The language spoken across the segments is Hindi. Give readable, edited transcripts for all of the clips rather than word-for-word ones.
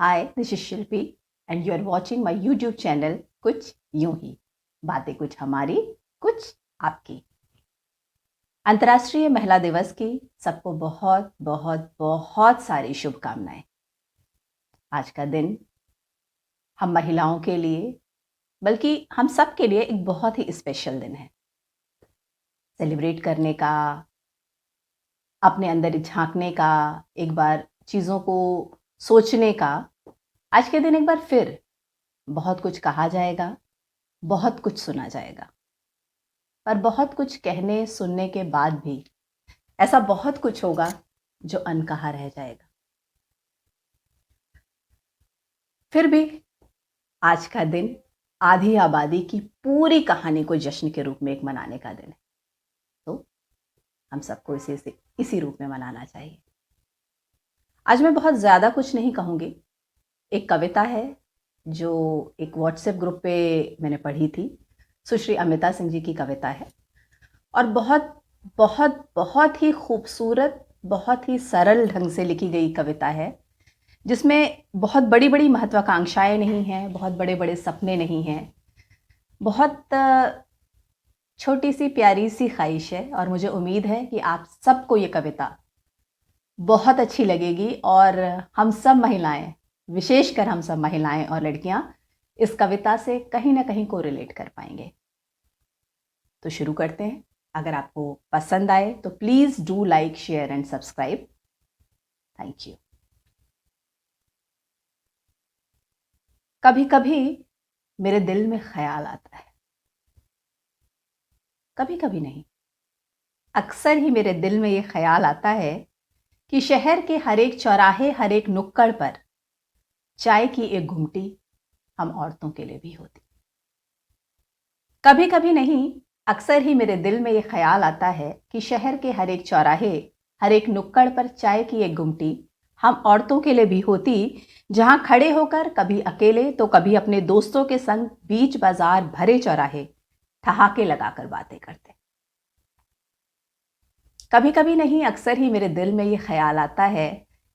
Hi, this is Shilpi and you are watching my YouTube channel कुछ यूं ही बातें कुछ हमारी कुछ आपकी। अंतर्राष्ट्रीय महिला दिवस की सबको बहुत बहुत बहुत सारी शुभकामनाएं। आज का दिन हम महिलाओं के लिए बल्कि हम सब के लिए एक बहुत ही स्पेशल दिन है। सेलिब्रेट करने का, अपने अंदर झांकने का, एक बार चीज़ों को सोचने का। आज के दिन एक बार फिर बहुत कुछ कहा जाएगा, बहुत कुछ सुना जाएगा, पर बहुत कुछ कहने सुनने के बाद भी ऐसा बहुत कुछ होगा जो अनकहा रह जाएगा। फिर भी आज का दिन आधी आबादी की पूरी कहानी को जश्न के रूप में एक मनाने का दिन है, तो हम सबको इसी रूप में मनाना चाहिए। आज मैं बहुत ज़्यादा कुछ नहीं कहूँगी। एक कविता है जो एक व्हाट्सएप ग्रुप पे मैंने पढ़ी थी, सुश्री अमिता सिंह जी की कविता है और बहुत बहुत बहुत ही खूबसूरत, बहुत ही सरल ढंग से लिखी गई कविता है, जिसमें बहुत बड़ी बड़ी महत्वाकांक्षाएं नहीं हैं, बहुत बड़े बड़े सपने नहीं हैं, बहुत छोटी सी प्यारी सी ख्वाहिश है। और मुझे उम्मीद है कि आप सबको ये कविता बहुत अच्छी लगेगी और हम सब महिलाएं, विशेषकर हम सब महिलाएं और लड़कियां इस कविता से कहीं ना कहीं को रिलेट कर पाएंगे। तो शुरू करते हैं। अगर आपको पसंद आए तो please do like, share and subscribe. Thank you. कभी कभी मेरे दिल में ख्याल आता है, कभी कभी नहीं, अक्सर ही मेरे दिल में ये ख्याल आता है कि शहर के हर एक चौराहे, हर एक नुक्कड़ पर चाय की एक घुमटी हम औरतों के लिए भी होती। कभी कभी नहीं, अक्सर ही मेरे दिल में ये ख्याल आता है कि शहर के हर एक चौराहे, हर एक नुक्कड़ पर चाय की एक गुमटी हम औरतों के लिए भी होती, जहां खड़े होकर कभी अकेले तो कभी अपने दोस्तों के संग बीच बाजार भरे चौराहे ठहाके लगाकर बातें करते। कभी कभी नहीं, अक्सर ही मेरे दिल में ये ख्याल आता है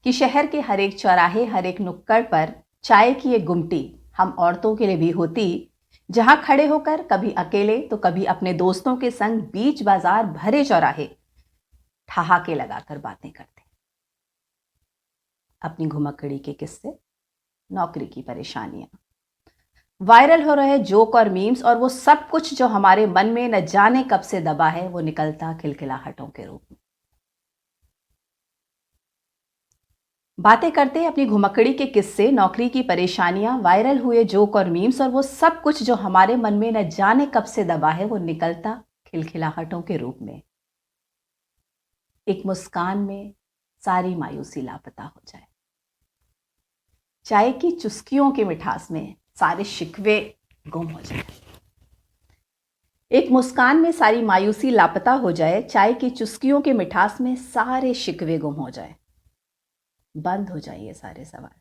कि शहर के हर एक चौराहे, हर एक नुक्कड़ पर चाय की एक गुमटी हम औरतों के लिए भी होती, जहां खड़े होकर कभी अकेले तो कभी अपने दोस्तों के संग बीच बाजार भरे चौराहे ठहाके लगाकर बातें करते। अपनी घुमक्कड़ी के किस्से, नौकरी की परेशानियां, वायरल हो रहे जोक और मीम्स और वो सब कुछ जो हमारे मन में न जाने कब से दबा है, वो निकलता खिलखिलाहटों के रूप में। बातें करते अपनी घुमक्कड़ी के किस्से, नौकरी की परेशानियां, वायरल हुए जोक और मीम्स और वो सब कुछ जो हमारे मन में न जाने कब से दबा है, वो निकलता खिलखिलाहटों के रूप में। एक मुस्कान में सारी मायूसी लापता हो जाए, चाय की चुस्कियों की मिठास में सारे शिकवे गुम हो जाए। एक मुस्कान में सारी मायूसी लापता हो जाए, चाय की चुस्कियों की मिठास में सारे शिकवे गुम हो जाए। बंद हो जाए ये सारे सवाल,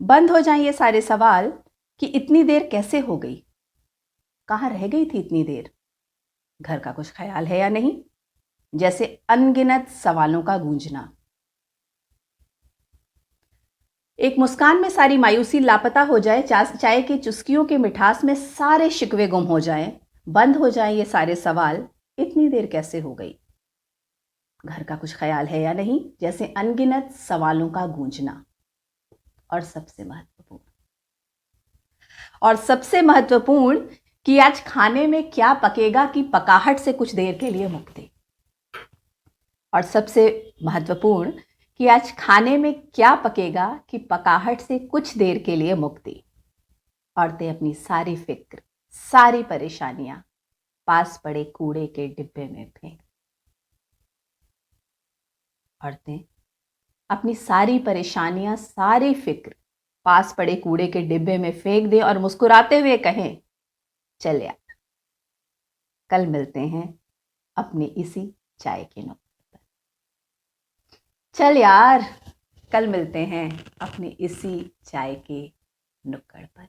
बंद हो जाए ये सारे सवाल कि इतनी देर कैसे हो गई, कहाँ रह गई थी इतनी देर, घर का कुछ ख्याल है या नहीं, जैसे अनगिनत सवालों का गूंजना। एक मुस्कान में सारी मायूसी लापता हो जाए, चाय की चुस्कियों के मिठास में सारे शिकवे गुम हो जाएं, बंद हो जाए ये सारे सवाल, इतनी देर कैसे हो गई, घर का कुछ ख्याल है या नहीं, जैसे अनगिनत सवालों का गूंजना। और सबसे महत्वपूर्ण कि आज खाने में क्या पकेगा कि पकाहट से कुछ देर के लिए मुक्ति। और सबसे महत्वपूर्ण कि आज खाने में क्या पकेगा कि पकाहट से कुछ देर के लिए मुक्ति। औरतें अपनी सारी फिक्र, सारी परेशानियां पास पड़े कूड़े के डिब्बे में फेंक। औरतें अपनी सारी परेशानियां, सारी फिक्र पास पड़े कूड़े के डिब्बे में फेंक दें और मुस्कुराते हुए कहें, चल यार, कल मिलते हैं अपने इसी चाय के नुक्कड़ पर। चल यार, कल मिलते हैं अपने इसी चाय के नुक्कड़ पर।